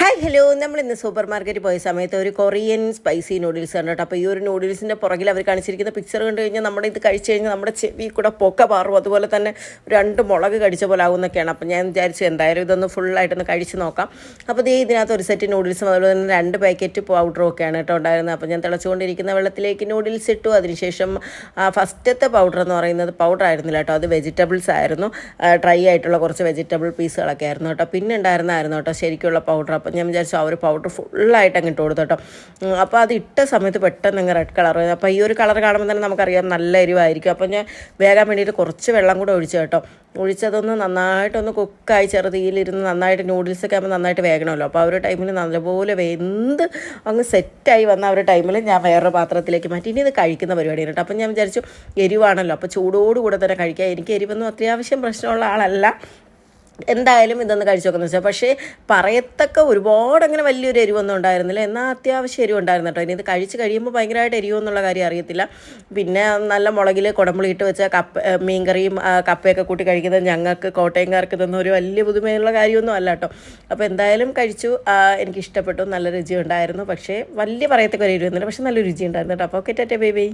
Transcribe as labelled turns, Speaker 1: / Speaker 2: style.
Speaker 1: Hi hello, നമ്മളിന്ന് super മാർക്കറ്റിൽ പോയ സമയത്ത് ഒരു കൊറിയൻ സ്പൈസി നൂഡിൽസ് ആണ് കേട്ടോ. അപ്പോൾ ഈ ഒരു നൂഡിൽസിൻ്റെ പുറകിൽ അവർ കാണിച്ചിരിക്കുന്ന പിക്ചർ കണ്ടു കഴിഞ്ഞാൽ നമ്മുടെ ഇത് കഴിച്ച് കഴിഞ്ഞാൽ നമ്മുടെ ചെവി കൂടെ പൊക്ക പാറും, അതുപോലെ തന്നെ 2 മുളക് കടിച്ച പോലെ ആകുന്നൊക്കെയാണ്. അപ്പോൾ ഞാൻ വിചാരിച്ചു എന്തായാലും ഇതൊന്ന് ഫുള്ളായിട്ടൊന്ന് കഴിച്ച് നോക്കാം. അപ്പോൾ ഇതിനകത്ത് ഒരു സെറ്റ് നൂഡിൽസും അതുപോലെ തന്നെ 2 പാക്കറ്റ് പൗഡറും ഒക്കെയാണ് കേട്ടോ ഉണ്ടായിരുന്നത്. അപ്പോൾ ഞാൻ തിളച്ചുകൊണ്ടിരിക്കുന്ന വെള്ളത്തിലേക്ക് നൂഡിൽസ് ഇട്ടു. അതിനുശേഷം ഫസ്റ്റത്തെ പൗഡർ എന്ന് പറയുന്നത് പൗഡർ ആയിരുന്നില്ല കേട്ടോ, അത് വെജിറ്റബിൾസ് ആയിരുന്നു. ഡ്രൈ ആയിട്ടുള്ള കുറച്ച് വെജിറ്റബിൾ പീസുകളൊക്കെ ആയിരുന്നു കേട്ടോ. പിന്നെ ഉണ്ടായിരുന്നായിരുന്നു കേട്ടോ ശരിക്കുള്ള പൗഡർ. അപ്പോൾ ഞാൻ വിചാരിച്ചു ആ ഒരു പൗഡർ ഫുള്ളായിട്ട് അങ്ങ് ഇട്ട് കൊടുത്തു കേട്ടോ. അപ്പോൾ അത് ഇട്ട സമയത്ത് പെട്ടെന്ന് അങ്ങ് റെഡ് കളർ. അപ്പോൾ ഈ ഒരു കളർ കാണുമ്പോൾ തന്നെ നമുക്കറിയാം നല്ല എരിവായിരിക്കും. അപ്പോൾ ഞാൻ വേഗം വേണ്ടിയിട്ട് കുറച്ച് വെള്ളം കൂടെ ഒഴിച്ചു കേട്ടോ. ഒഴിച്ചതൊന്ന് നന്നായിട്ടൊന്ന് കുക്കായി ചെറുതീയിലിരുന്ന് നന്നായിട്ട് നൂഡിൽസൊക്കെ ആകുമ്പോൾ നന്നായിട്ട് വേഗണമല്ലോ. അപ്പോൾ ആ ഒരു ടൈമിൽ നല്ലപോലെ വെന്ത് അങ്ങ് സെറ്റായി വന്ന ആ ഒരു ടൈമിൽ ഞാൻ വേറൊരു പാത്രത്തിലേക്ക് മാറ്റി. ഇനി ഇത് കഴിക്കുന്ന പരിപാടിയാണ് കേട്ടോ. അപ്പം ഞാൻ വിചാരിച്ചു എരിവാണല്ലോ, അപ്പോൾ ചൂടോടുകൂടെ തന്നെ കഴിക്കാം. എനിക്ക് എരിവൊന്നും അത്യാവശ്യം പ്രശ്നമുള്ള ആളല്ല, എന്തായാലും ഇതൊന്ന് കഴിച്ചു നോക്കുന്നത് വെച്ചാൽ. പക്ഷേ പറയത്തക്ക ഒരുപാട് അങ്ങനെ വലിയൊരു എരിവൊന്നും ഉണ്ടായിരുന്നില്ല, എന്നാൽ അത്യാവശ്യം എരിവ് ഉണ്ടായിരുന്നു കേട്ടോ. ഇനി ഇത് കഴിച്ച് കഴിയുമ്പോൾ ഭയങ്കരമായിട്ട് എരിവെന്നുള്ള കാര്യം അറിയത്തില്ല. പിന്നെ നല്ല മുളകിൽ കുടമ്പുളി ഇട്ട് വെച്ച മീൻകറിയും കപ്പയൊക്കെ കൂട്ടി കഴിക്കുന്നത് ഞങ്ങൾക്ക് കോട്ടയംകാർക്ക് ഇതൊന്നും ഒരു വലിയ പുതുമയുള്ള കാര്യമൊന്നും അല്ല കേട്ടോ. അപ്പോൾ എന്തായാലും കഴിച്ചു, എനിക്കിഷ്ടപ്പെട്ടു, നല്ല രുചി ഉണ്ടായിരുന്നു. പക്ഷേ വലിയ പറയത്തക്ക ഒരു എരിവൊന്നുമില്ല, പക്ഷേ നല്ല രുചി ഉണ്ടായിരുന്നു കേട്ടോ. അപ്പോൾ ഓക്കെ, ടാറ്റാ ബൈ ബൈ.